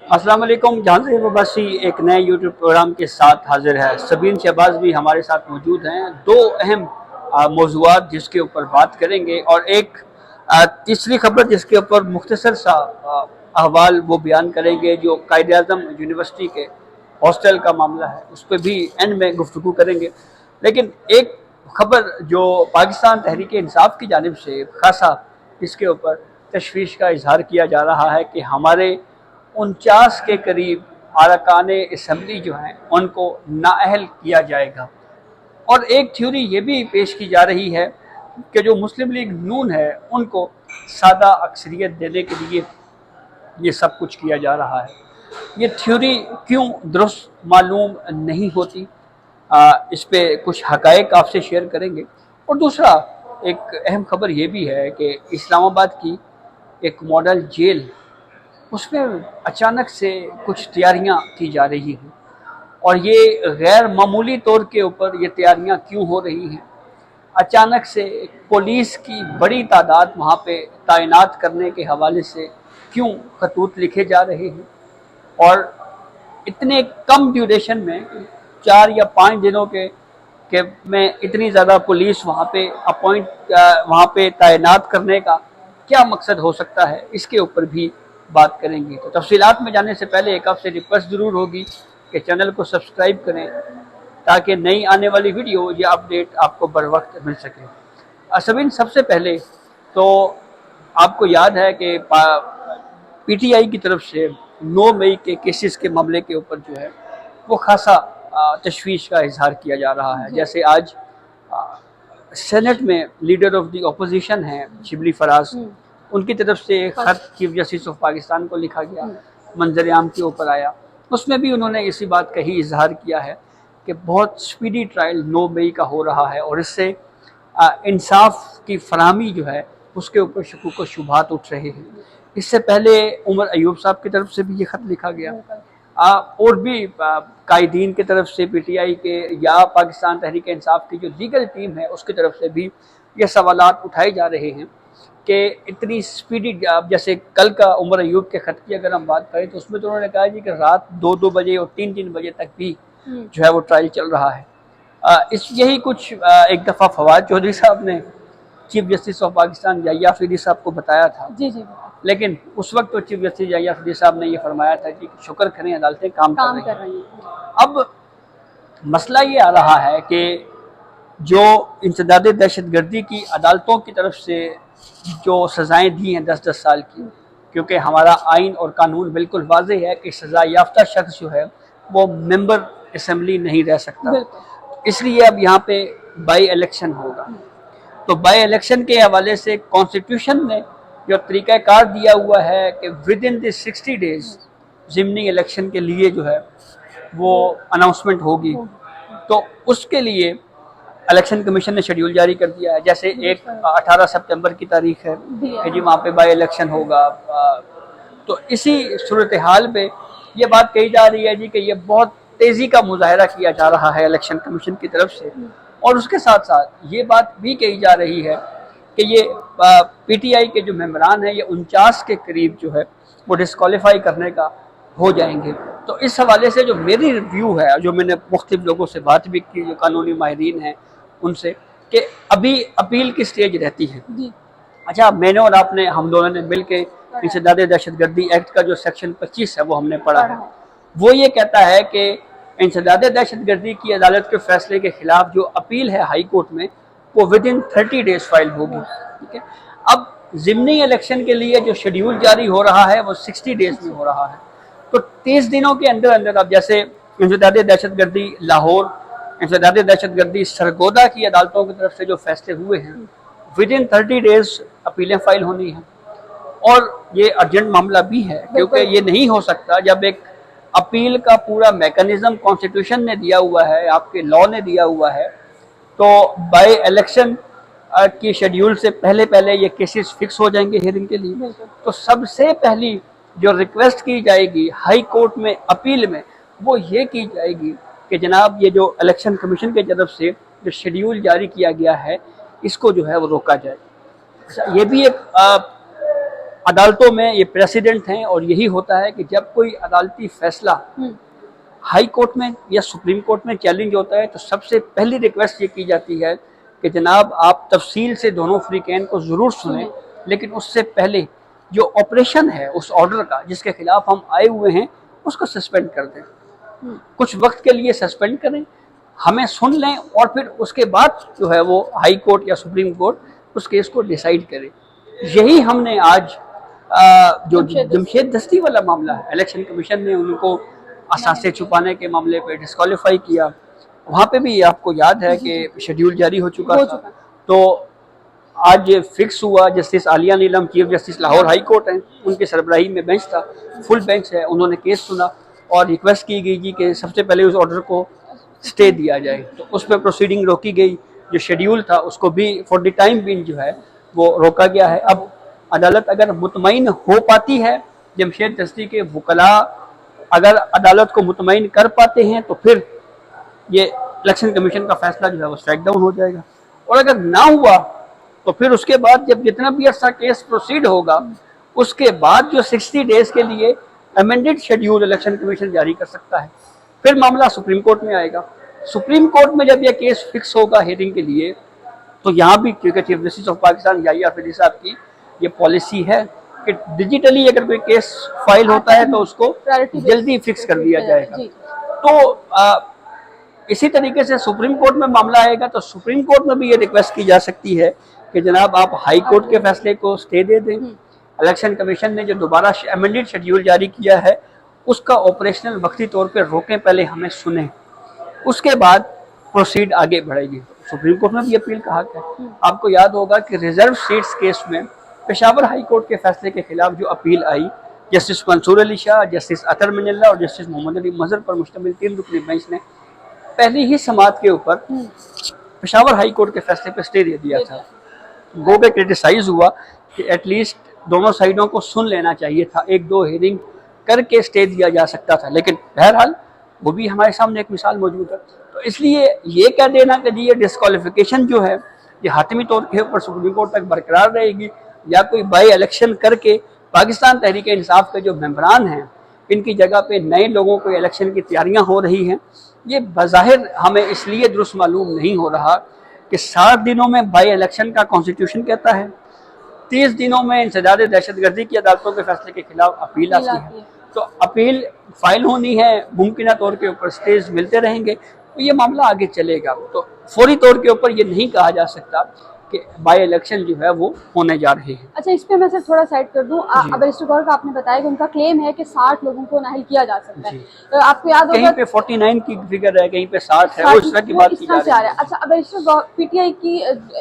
अस्सलाम वालेकुम। जहाँ से वबासी एक नए यूट्यूब प्रोग्राम के साथ हाजिर है। सबीन शहबाज भी हमारे साथ मौजूद हैं। दो अहम मौज़ूआत जिसके ऊपर बात करेंगे और एक तीसरी खबर जिसके ऊपर मुख्तसर सा अहवाल वो बयान करेंगे, जो कायदे आज़म यूनिवर्सिटी के हॉस्टल का मामला है उस पर भी एंड में गुफ्तगू करेंगे। लेकिन एक खबर जो पाकिस्तान तहरीक इंसाफ की जानिब से खासा इसके ऊपर तशवीश का इजहार किया जा रहा है कि हमारे 49 के करीब अरकान असम्बली जो हैं उनको नाअहल किया जाएगा। और एक थ्योरी ये भी पेश की जा रही है कि जो मुस्लिम लीग नून है उनको सादा अक्सरियत देने के लिए ये सब कुछ किया जा रहा है। ये थ्योरी क्यों दुरुस्त मालूम नहीं होती, इस पे कुछ हकायक आपसे शेयर करेंगे। और दूसरा एक अहम खबर ये भी है कि इस्लामाबाद की एक मॉडल जेल, उसमें अचानक से कुछ तैयारियां की जा रही हैं और ये गैर मामूली तौर के ऊपर ये तैयारियां क्यों हो रही हैं। अचानक से पुलिस की बड़ी तादाद वहाँ पे तैनात करने के हवाले से क्यों खतूत लिखे जा रहे हैं और इतने कम ड्यूरेशन में 4 या 5 दिनों के में इतनी ज़्यादा पुलिस वहाँ पे वहाँ पे तैनात करने का क्या मकसद हो सकता है, इसके ऊपर भी बात करेंगे। तो तफसीलात में जाने से पहले एक आपसे रिक्वेस्ट ज़रूर होगी कि चैनल को सब्सक्राइब करें ताकि नई आने वाली वीडियो या अपडेट आपको बर वक्त मिल सके। सबीन, सबसे पहले तो आपको याद है कि पीटीआई की तरफ से 9 मई के केसेस के मामले के ऊपर जो है वो खासा तशवीश का इजहार किया जा रहा है। जैसे आज सेनेट में लीडर ऑफ द अपोजिशन हैं शिबली फराज, उनकी तरफ से एक खत चीफ जस्टिस ऑफ पाकिस्तान को लिखा गया, मंजर आम के ऊपर आया। उसमें भी उन्होंने इसी बात का ही इजहार किया है कि बहुत स्पीडी ट्रायल 9 मई का हो रहा है और इससे इंसाफ की फराहमी जो है उसके ऊपर शकूक व शुबहात उठ रहे हैं। इससे पहले उमर अयूब साहब की तरफ से भी ये खत लिखा गया और भी कायदीन की तरफ से पीटीआई के या पाकिस्तान तहरीक इंसाफ की जो लीगल टीम है उसकी तरफ से भी ये सवालात उठाए जा रहे हैं कि इतनी स्पीडी, जैसे कल का उमर अयूब के खत की अगर हम बात करें तो उसमें तो उन्होंने कहा जी कि रात 2-2 बजे और 3-3 बजे तक भी जो है वो ट्रायल चल रहा है। यही कुछ एक दफ़ा फवाद चौधरी साहब ने chief justice of Pakistan Yahya Afridi साहब को बताया था। जी। लेकिन उस वक्त तो चीफ जस्टिस याहिया अफरीदी साहब ने ये फरमाया था कि शुक्र करें अदालतें काम कर रही हैं। अब मसला ये आ रहा है कि जो इंसदाद दहशतगर्दी की अदालतों की तरफ से जो सज़ाएँ दी हैं 10-10 साल की, क्योंकि हमारा आइन और कानून बिल्कुल वाज़ेह है कि सज़ा याफ्ता शख्स जो है वो मेंबर असम्बली नहीं रह सकता, इसलिए अब यहाँ पे बाई इलेक्शन होगा। तो बाई इलेक्शन के हवाले से कॉन्स्टिट्यूशन ने जो तरीक़ाकार दिया हुआ है कि विद इन द 60 डेज ज़िमनी इलेक्शन के लिए जो है वो अनाउंसमेंट होगी, तो उसके लिए इलेक्शन कमीशन ने शेड्यूल जारी कर दिया है। जैसे एक 18 सितंबर की तारीख है कि जी वहाँ पे बाई इलेक्शन होगा। तो इसी सूरत हाल में ये बात कही जा रही है जी कि ये बहुत तेज़ी का मुजाहरा किया जा रहा है इलेक्शन कमीशन की तरफ से, और उसके साथ साथ ये बात भी कही जा रही है कि ये पीटीआई के जो मेंबरान हैं ये 49 के करीब जो है वो डिस्क्वालीफाई करने का हो जाएंगे। तो इस हवाले से जो मेरी रिव्यू है, जो मैंने मुख्तलिफ लोगों से बात भी की, जो कानूनी माहिरीन हैं उनसे, कि अभी अपील की स्टेज रहती है। अच्छा, मैंने और आपने, हम दोनों ने मिल के इंसदाद दहशतगर्दी एक्ट का जो सेक्शन 25 है वो हमने पढ़ा है। वो ये कहता है कि इंसदाद दहशतगर्दी की अदालत के फैसले के खिलाफ जो अपील है हाई कोर्ट में वो विद इन 30 डेज फाइल होगी। ठीक है, अब ज़िमनी इलेक्शन के लिए जो शेड्यूल जारी हो रहा है वो 60 डेज में हो रहा है, तो 30 दिनों के अंदर अंदर अब जैसे इंसदाद दहशतगर्दी लाहौर, इंसदाद दहशतगर्दी सरगोदा की अदालतों की तरफ से जो फैसले हुए हैं विद इन 30 डेज अपीलें फाइल होनी हैं। और ये अर्जेंट मामला भी है क्योंकि ये नहीं हो सकता जब एक अपील का पूरा मैकेनिज्म कॉन्स्टिट्यूशन ने दिया हुआ है, आपके लॉ ने दिया हुआ है, तो बाय इलेक्शन की शेड्यूल से पहले पहले ये केसेस फिक्स हो जाएंगे हियरिंग के लिए। तो सबसे पहली जो रिक्वेस्ट की जाएगी हाई कोर्ट में अपील में वो ये की जाएगी कि जनाब ये जो इलेक्शन कमीशन की तरफ से जो शेड्यूल जारी किया गया है इसको जो है वो रोका जाए। ये भी एक अदालतों में ये प्रेसिडेंट हैं और यही होता है कि जब कोई अदालती फैसला हाई कोर्ट में या सुप्रीम कोर्ट में चैलेंज होता है तो सबसे पहली रिक्वेस्ट ये की जाती है कि जनाब आप तफसील से दोनों फ्रीकैन को ज़रूर सुनें, लेकिन उससे पहले जो ऑपरेशन है उस ऑर्डर का जिसके खिलाफ हम आए हुए हैं उसको सस्पेंड कर दें, कुछ वक्त के लिए सस्पेंड करें, हमें सुन लें और फिर उसके बाद जो है वो हाई कोर्ट या सुप्रीम कोर्ट उस केस को डिसाइड करे। यही हमने आज जो जमशेद दस्ती वाला मामला है, इलेक्शन कमीशन ने उनको असासे छुपाने के मामले पे डिस्क्वालीफाई किया, वहाँ पे भी आपको याद है कि शेड्यूल जारी हो चुका था। तो आज फिक्स हुआ, justice Aliya Neelam chief justice Lahore high court हैं, उनकी सरबराही में बेंच था, फुल बेंच है, उन्होंने केस सुना और रिक्वेस्ट की गई कि सबसे पहले उस ऑर्डर को स्टे दिया जाए। तो उस पर प्रोसीडिंग रोकी गई, जो शेड्यूल था उसको भी फॉर द टाइम बीइंग जो है वो रोका गया है। अब अदालत अगर मुतमईन हो पाती है, जमशेद दस्ती के वकला अगर अदालत को मुतमईन कर पाते हैं तो फिर ये इलेक्शन कमीशन का फैसला जो है वो स्ट्राइक डाउन हो जाएगा, और अगर ना हुआ तो फिर उसके बाद जब जितना भी अर्सा केस प्रोसीड होगा उसके बाद जो 60 डेज के लिए अमेंडेड शेड्यूल इलेक्शन कमीशन जारी कर सकता है, फिर मामला सुप्रीम कोर्ट में आएगा। सुप्रीम कोर्ट में जब यह केस फिक्स होगा हियरिंग के लिए, तो यहाँ भी क्योंकि chief justice of Pakistan Yahya Afridi साहब की ये पॉलिसी है कि डिजिटली अगर कोई केस फाइल होता है तो उसको जल्दी फिक्स कर दिया जाएगा। तो इसी तरीके से सुप्रीम कोर्ट में मामला आएगा तो सुप्रीम कोर्ट में भी ये रिक्वेस्ट की जा सकती है कि जनाब आप हाई कोर्ट के फैसले को स्टे दे दें, इलेक्शन कमीशन ने जो दोबारा अमेंडेड शेड्यूल जारी किया है उसका ऑपरेशनल वक्ती तौर पर रोकें, पहले हमें सुने, उसके बाद प्रोसीड आगे बढ़ेगी। सुप्रीम कोर्ट में भी अपील का हक है। आपको याद होगा कि रिजर्व सीट्स केस में पेशावर हाई कोर्ट के फैसले के खिलाफ जो अपील आई, जस्टिस मंसूर अली शाह, जस्टिस अतर मिनल्ला और जस्टिस मोहम्मद अली मजहर पर मुश्तमिल 3 रुकनी बेंच ने पहली ही समात के ऊपर पेशावर हाई कोर्ट के फैसले पर स्टे दे दिया था। गो पे क्रिटिसाइज हुआ कि एटलीस्ट दोनों साइडों को सुन लेना चाहिए था, 1-2 हियरिंग करके स्टे दिया जा सकता था, लेकिन बहरहाल वो भी हमारे सामने एक मिसाल मौजूद है। तो इसलिए ये कह देना कि जी ये डिस्क्वालिफिकेशन जो है ये हातमी तौर के ऊपर सुप्रीम कोर्ट तक बरकरार रहेगी, या कोई बाई इलेक्शन करके पाकिस्तान तहरीक इंसाफ के जो मेंबरान हैं इनकी जगह पे नए लोगों को इलेक्शन की तैयारियां हो रही हैं, ये बज़ाहिर हमें इसलिए दुरुस्त मालूम नहीं हो रहा कि 60 दिनों में बाई इलेक्शन का कॉन्स्टिट्यूशन कहता है, 30 दिनों में इंसदाद दहशतगर्दी की अदालतों के फैसले के खिलाफ अपील आती है। तो अपील फाइल होनी है, मुमकिन तौर के ऊपर स्टेज मिलते रहेंगे, तो ये मामला आगे चलेगा। तो फौरी तौर के ऊपर ये नहीं कहा जा सकता कि बाई इलेक्शन जो है वो होने जा रहे हैं। अच्छा, इस पे मैं सिर्फ थोड़ा साइड कर दूं, बैरिस्टर गौहर का आपने बताया कि उनका क्लेम है कि 60 लोगों को नाअहल किया जा सकता है। तो आपको याद होगा कहीं पे 49 की फिगर है, कहीं पे 60 है, वो इस तरह की बात की जा रही है। अच्छा, बैरिस्टर पीटीआई की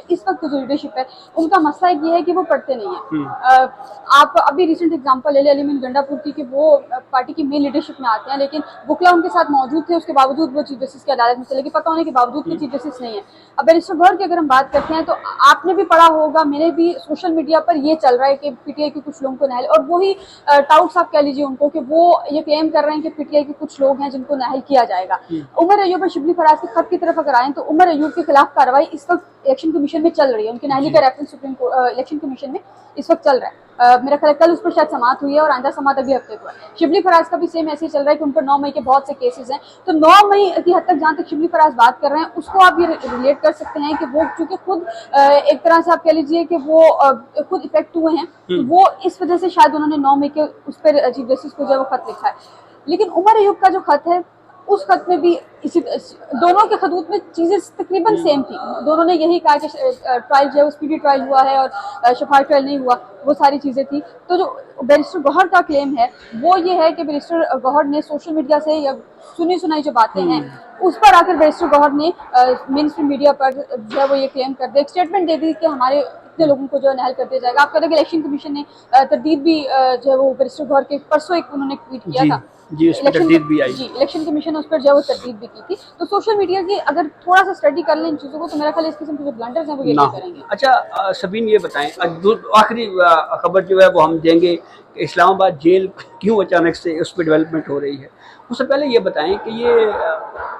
इस वक्त जो लीडरशिप है उनका मसला ये है कि वो पढ़ते नहीं है। आप अभी रिसेंट एग्जांपल ले लें अलीमीन गंडापुर की, कि वो पार्टी की मेन लीडरशिप में आते हैं लेकिन बुकला उनके साथ मौजूद थे, उसके बावजूद वो चीफ जस्टिस की अदालत में चले गए, पता होने के बावजूद कि चीफ जस्टिस नहीं है। अब बैरिस्टर गौहर की अगर हम बात करते हैं तो आपने भी पढ़ा होगा, मैंने भी, सोशल मीडिया पर ये चल रहा है कि पीटीआई के कुछ लोगों को नाअहल, और वही टाउट साहब कह लीजिए उनको, कि वो ये क्लेम कर रहे हैं कि पीटीआई के कुछ लोग हैं जिनको नाअहल किया जाएगा। उमर अयूब और शिबली फराज के खत की तरफ अगर आए तो उमर अयूब के खिलाफ कार्रवाई इस वक्त इलेक्शन कमीशन में चल रही है, उनकी नाअहली का रेफरेंस सुप्रीम इलेक्शन कमीशन में इस वक्त चल रहा है। मेरा ख्याल कल उस पर शायद समात हुई है और आंदा समात अभी हफ्ते को है। शिबली फराज का भी सेम ऐसे ही चल रहा है कि उन पर 9 मई के बहुत से केसेस हैं। तो 9 मई की हद तक जहाँ तक शिबली फराज बात कर रहे हैं उसको आप ये रिलेट कर सकते हैं कि वो चूंकि खुद एक तरह से आप कह लीजिए कि वो खुद इफेक्ट हुए हैं, तो वो इस वजह से शायद उन्होंने 9 मई के उस पर चीफ जस्टिस को जो है वो खत लिखा है। लेकिन उमर अयूब का जो खत है उस खत में भी इसी दोनों के खतूत में चीजें तकरीबन सेम थी। दोनों ने यही कहा कि ट्रायल जो है वो स्पीडी ट्रायल हुआ है और शफाफ ट्रायल नहीं हुआ, वो सारी चीजें थी। तो जो बैरिस्टर गौहर का क्लेम है वो ये है कि बैरिस्टर गौहर ने सोशल मीडिया से या सुनी सुनाई जो बातें हैं उस पर आकर बैरिस्टर गौहर ने मेन स्ट्रीम मीडिया पर जो है वो ये क्लेम कर दिया, एक स्टेटमेंट दे दी कि हमारे इतने लोगों को जो है नाअहल कर दिया जाएगा। आपको लगे इलेक्शन कमीशन ने तरदीद भी जो है वो बैरिस्टर गौहर के परसों एक उन्होंने ट्वीट किया था जी, उस पर तरदीद भी आई। जी, इलेक्शन कमीशन उस पर जो है वो तरदीद भी की थी। तो सोशल मीडिया की अगर थोड़ा सा स्टडी कर लें इन चीज़ों को तो मेरा ख्याल इस किस्म के जो ब्लंडर्स हैं वो ये नहीं करेंगे। अच्छा सबीन, ये बताएं, आखिरी खबर जो है वो हम देंगे कि इस्लामाबाद जेल क्यों अचानक से उस पर डेवलपमेंट हो रही है। उससे पहले ये बताएं कि ये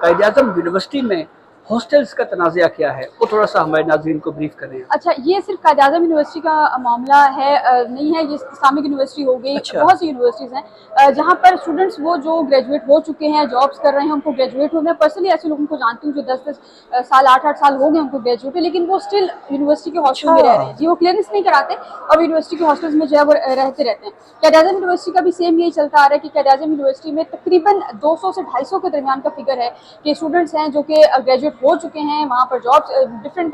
कायद-ए-आज़म यूनिवर्सिटी में हॉस्टल्स का तनाज़ा क्या है, वो थोड़ा सा हमारे नाज़रीन को ब्रीफ करें। अच्छा, ये सिर्फ कायद-ए-आज़म यूनिवर्सिटी का मामला है नहीं है, ये इस्लामिक यूनिवर्सिटी हो गई। अच्छा। बहुत सी यूनिवर्सिटीज़ हैं जहाँ पर स्टूडेंट्स वो जो ग्रेजुएट हो चुके हैं, जॉब्स कर रहे हैं, उनको ग्रेजुएट हो, मैं पर्सनली ऐसे लोगों को जानती हूँ जो 10-10 साल 8-8 साल हो गए उनको ग्रेजुएट है, लेकिन वो स्टिल यूनिवर्सिटी के हॉस्टल में रह रहे हैं। जी, वो क्लियरेंस नहीं कराते और यूनिवर्सिटी के हॉस्टल्स में जो है वो रहते रहते हैं। कायद-ए-आज़म यूनिवर्सिटी का भी सेम यही चलता आ रहा है कि कायद-ए-आज़म यूनिवर्सिटी में तकरीबन 200 से 250 के दरमियान का फिगर है कि स्टूडेंट्स हैं जो कि ग्रेजुएट हो चुके हैं, वहाँ पर जॉब्स डिफरेंट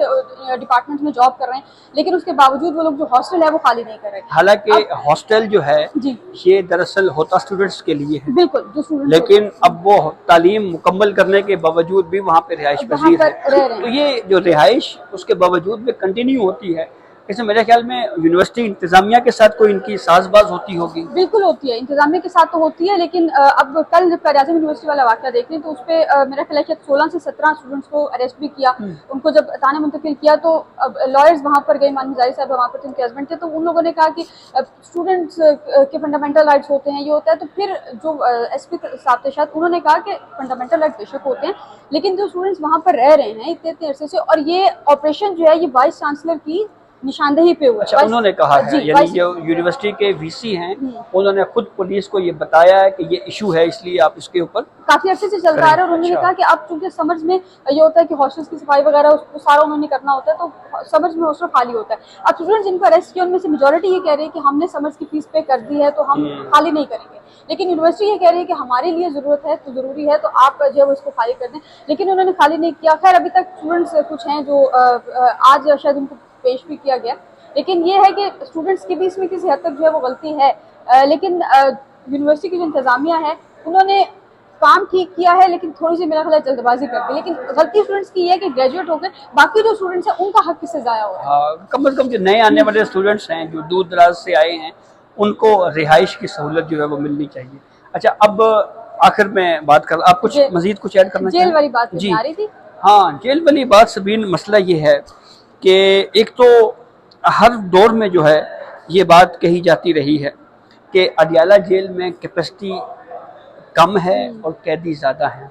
डिपार्टमेंट्स में जॉब कर रहे हैं, लेकिन उसके बावजूद वो लोग जो हॉस्टल है वो खाली नहीं कर रहे। हालांकि हॉस्टल जो है जी, ये दरअसल होता स्टूडेंट्स के लिए है, बिल्कुल, जो स्टूडेंट्स लेकिन अब वो तालीम मुकम्मल करने के बावजूद भी वहाँ पे रिहाइश वहाँ पजीर पर है। रह रहे तो हैं। ये जो रिहाइश उसके बावजूद भी कंटिन्यू होती है, इसमें मेरे ख्याल में यूनिवर्सिटी इंतजामिया के साथ कोई इनकी साजबाज होती होगी। बिल्कुल होती है, इंतजामिया के साथ तो होती है, लेकिन अब कल जब कायद-ए-आज़म यूनिवर्सिटी वाला वाक़या देख लें तो उस पे मेरा ख्याल है कि 16 से 17 स्टूडेंट्स को अरेस्ट भी किया। उनको जब थाने मुंतकिल किया तो अब लॉयर्स वहाँ पर गए, माननीय जारी साहब वहाँ पर थे, उनके हस्बैंड थे, तो उन लोगों ने कहा कि स्टूडेंट्स के फंडामेंटल राइट्स होते हैं, ये होता है। तो फिर जो एसपी साहब थे शायद, उन्होंने कहा कि फंडामेंटल राइट बेशक होते हैं, लेकिन जो स्टूडेंट्स वहाँ पर रह रहे हैं इतने अरसे से, और ये ऑपरेशन जो है ये वाइस चांसलर की निशानदेही पे हुआ। अच्छा, उन्होंने कहा है, यानी जो यूनिवर्सिटी के वीसी हैं उन्होंने खुद पुलिस को ये बताया है कि ये इशू है, इसलिए आप इसके ऊपर काफी अच्छे से चलता आ रहा है। और उन्होंने कहा कि अब चूंकि समर्स में ये होता है कि हॉस्टल्स की सफाई वगैरह उसको सारा उन्होंने करना होता है, तो समर्स में हॉस्टल खाली होता है। अब स्टूडेंट्स जिनको अरेस्ट किया उनमें से मेजोरिटी ये कह रही है कि हमने समर्स की फीस पे कर दी है तो हम खाली नहीं करेंगे, लेकिन यूनिवर्सिटी ये कह रही है कि हमारे लिए जरूरत है तो जरूरी है, तो आप जो है वो इसको खाली कर दें, लेकिन उन्होंने खाली नहीं किया। खैर अभी तक स्टूडेंट्स कुछ हैं जो आज शायद उनको पेश भी किया गया, लेकिन ये है कि स्टूडेंट्स की भी इसमें किसी हद तक जो है वो गलती है, लेकिन यूनिवर्सिटी की जो इंतजामिया है उन्होंने काम ठीक किया है, लेकिन थोड़ी सी मेरा ख्याल है जल्दबाजी कर दी। लेकिन गलती स्टूडेंट्स की है कि ग्रेजुएट हो गए, बाकी जो स्टूडेंट्स हैं उनका हक किससे जाया हो रहा है। कम से कम जो नए आने वाले स्टूडेंट्स हैं जो दूर दराज से आए हैं उनको रिहाइश की सहूलत जो है वो मिलनी चाहिए। अच्छा, अब आखिर में बात कर, आप कुछ मजीद कुछ ऐड करना जेल वाली बात जी आ रही थी। हाँ, जेल वाली बात सबीन, मसला ये है कि एक तो हर दौर में जो है ये बात कही जाती रही है कि अडियाला जेल में कैपेसिटी कम है और कैदी ज़्यादा हैं।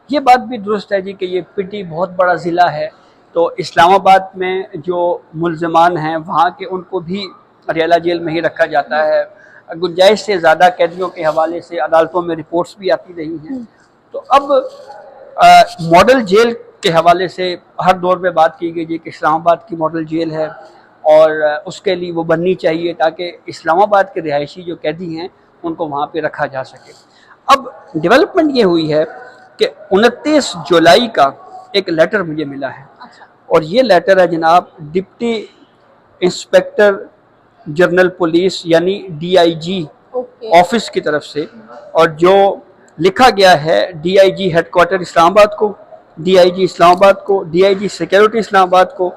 ये बात भी दुरुस्त है जी कि ये पिटी बहुत बड़ा ज़िला है, तो इस्लामाबाद में जो मुल्ज़मान हैं वहाँ के उनको भी अडियाला जेल में ही रखा जाता है। गुंजाइश से ज़्यादा कैदियों के हवाले से अदालतों में रिपोर्ट्स भी आती रही हैं। तो अब मॉडल जेल के हवाले से हर दौर में बात की गई कि इस्लामाबाद की मॉडल जेल है और उसके लिए वो बननी चाहिए ताकि इस्लामाबाद के रिहायशी जो कैदी हैं उनको वहाँ पे रखा जा सके। अब डेवलपमेंट ये हुई है कि 29 जुलाई का एक लेटर मुझे मिला है। अच्छा। और ये लेटर है जनाब डिप्टी इंस्पेक्टर जनरल पुलिस यानी DIG ऑफिस की तरफ से, और जो लिखा गया है DIG हेडक्वार्टर इस्लामाबाद को, DIG इस्लामाबाद को, DIG सिक्योरिटी इस्लामाबाद को,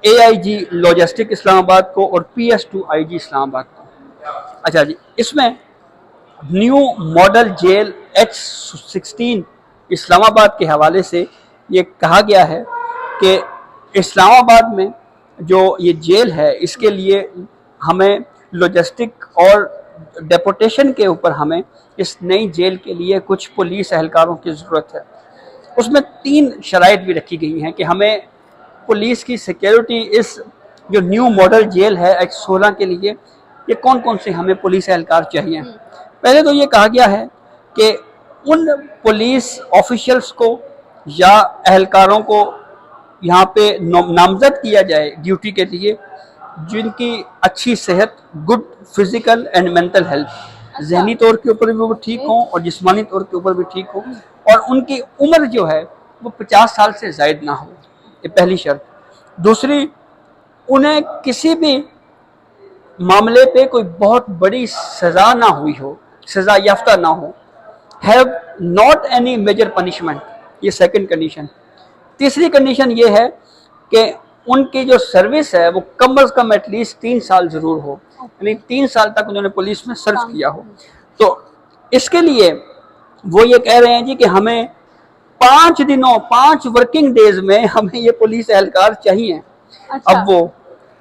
AIG लॉजिस्टिक इस्लामाबाद को और PS2 IG इस्लामाबाद को। अच्छा जी, इसमें new model jail H16 Islamabad के हवाले से ये कहा गया है कि इस्लामाबाद में जो ये जेल है इसके लिए हमें लॉजिस्टिक और डेपोटेशन के ऊपर हमें इस नई जेल के लिए कुछ पुलिस एहलकारों की ज़रूरत है। उसमें 3 शराइत भी रखी गई हैं कि हमें पुलिस की सिक्योरिटी इस जो न्यू मॉडल जेल है H16 के लिए ये कौन कौन से हमें पुलिस एहलकार चाहिए। पहले तो ये कहा गया है कि उन पुलिस ऑफिशियल्स को या एहलकारों को यहाँ पे नामजद किया जाए ड्यूटी के लिए जिनकी अच्छी सेहत, good physical and mental health, जहनी तौर के ऊपर भी वो ठीक हों और जिस्मानी तौर के ऊपर भी ठीक हों, और उनकी उम्र जो है वो 50 साल से ज़ायद ना हो, ये पहली शर्त। दूसरी, उन्हें किसी भी मामले पे कोई बहुत बड़ी सज़ा ना हुई हो, सज़ा याफ्ता ना हो, have not any major punishment, ये सेकंड कंडीशन। तीसरी कंडीशन ये है कि उनकी जो सर्विस है वो कम अज़ कम एटलीस्ट 3 साल ज़रूर हो, यानी 3 साल तक उन्होंने पुलिस में सर्व किया हो। तो इसके लिए वो ये कह रहे हैं जी कि हमें 5 दिनों 5 वर्किंग डेज में हमें ये पुलिस एहलकार चाहिए। अच्छा। अब वो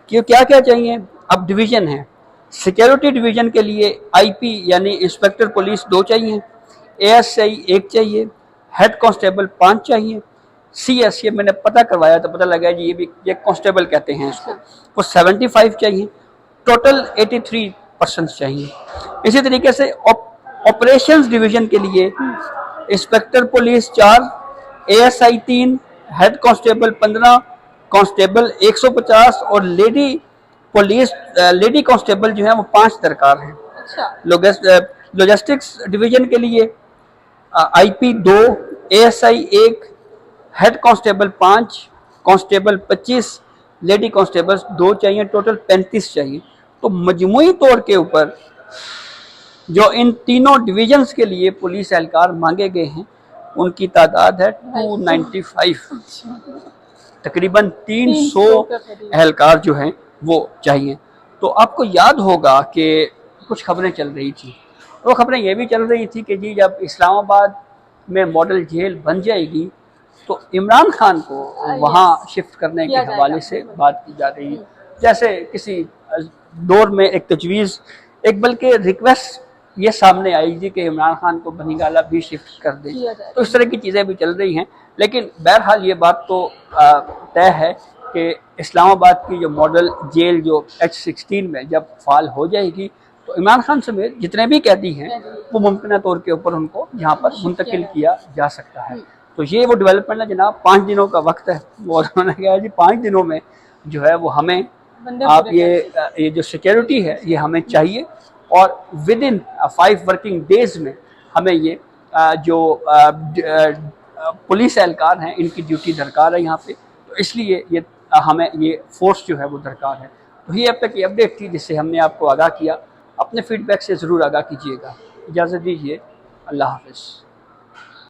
क्यों क्या क्या चाहिए, अब डिवीज़न है। सिक्योरिटी डिवीज़न के लिए IP यानी इंस्पेक्टर पुलिस 2 चाहिए, ASI 1 चाहिए, हेड कांस्टेबल 5 चाहिए, CS, ये मैंने पता करवाया तो पता लगा जी ये कांस्टेबल कहते हैं इसको, वो 75 चाहिए, टोटल 83% चाहिए। इसी तरीके से ऑपरेशंस डिवीजन के लिए inspector police 4, ASI 3, head constable 15, constable 150 और लेडी पुलिस लेडी कांस्टेबल जो है वो 5 दरकार हैं। अच्छा, लॉजिस्टिक्स डिवीजन के लिए IP 2, ASI 1, head constable 5, constable 25, lady constable 2 चाहिए, टोटल 35 चाहिए। तो मजमूई तौर के ऊपर जो इन तीनों डिविजन्स के लिए पुलिस एहलकार मांगे गए हैं उनकी तादाद है 295। तकरीबन 300 एहलकार जो हैं वो चाहिए। तो आपको याद होगा कि कुछ खबरें चल रही थी, वो खबरें ये भी चल रही थी कि जी जब इस्लामाबाद में मॉडल जेल बन जाएगी तो इमरान खान को वहाँ शिफ्ट करने के हवाले से बात की जा रही है। जैसे किसी दौर में एक तजवीज़, एक बल्कि रिक्वेस्ट ये सामने आई थी कि इमरान खान को बनीगाला भी शिफ्ट कर दें। तो इस तरह की चीज़ें भी चल रही हैं, लेकिन बहरहाल ये बात तो तय है कि इस्लामाबाद की जो मॉडल जेल जो H16 में जब फाल हो जाएगी तो इमरान खान समेत जितने भी कैदी हैं वो मुमकिन तौर के ऊपर उनको यहाँ पर मुंतकिल किया जा सकता है। तो ये वो डेवलपमेंट है जनाब, 5 दिनों का वक्त है और उन्होंने कहा जी 5 दिनों में जो है वो हमें आप ये जो सिक्योरिटी है ये हमें चाहिए और विद इन 5 वर्किंग डेज में हमें ये जो पुलिस एहलकार हैं इनकी ड्यूटी दरकार है यहाँ पे। तो इसलिए ये हमें ये फोर्स जो है वो दरकार है। तो ये अब तक की अपडेट थी जिससे हमने आपको आगाह किया। अपने फीडबैक से ज़रूर आगाह कीजिएगा। इजाज़त दीजिए, अल्लाह हाफ़िज़।